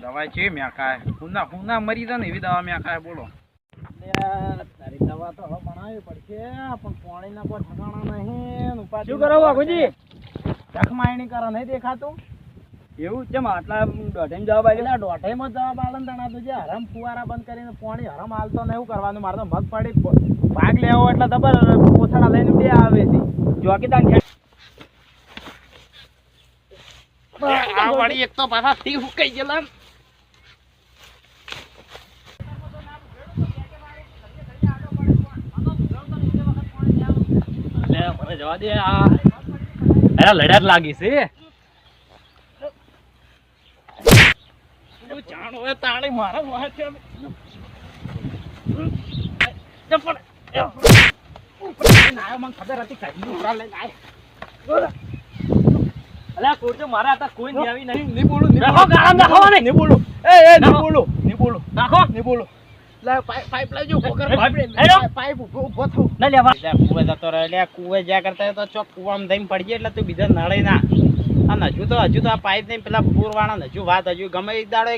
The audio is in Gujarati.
દવા છે મેં ખાય હુના મરી જાય ને એવી દવા મેં ખાય બોલો તારી દવા તો હવે બનાવવી પડશે પણ પાણીના કોઈ ઠકાણા નહીં ઉપાધિ શું કરો બાપુજી ચકમાયણી કરો નહીં દેખાતું એવું કેમ આટલા દોઢેમ જવાબ એટલે દોઢેમાં જવાબ આલન તણાતું છે હરમ ફુવારા બંધ કરીને પાણી હરમ હાલતો ને એવું કરવાનું મારે તો મગફળી ભાગ લેવો એટલે દબર પોથડા લઈને બે આવે છે ચોકીદાર આ વાળી એક તો પાછા થી હુકાઈ ગયેલા મને જવા દે આ લડત લાગી છે જાણ હોય તાણી મારા વાહ છે મને ખબર હતી કઈ લઈને અલ્યા કોરજો મારા હતા કોઈ નહીં આવી નહીં બોલું નાખો ગાળામ નાખો નહીં બોલું એ નહીં બોલું નાખો નહીં બોલું લે પાઇપ લાવજો કોકર પાઇપ ઉભો થો ન લેવા લે કુવે જતો રહે લે કુવે જ્યા કરતા તો ચોક કુવામાં દઈને પડી જાય એટલે તું બીજા નળે ના આ હજુ તો આ પાઇપ નહીં પેલા પૂરવાળા હજુ વાત હજુ ગમે એક દાડો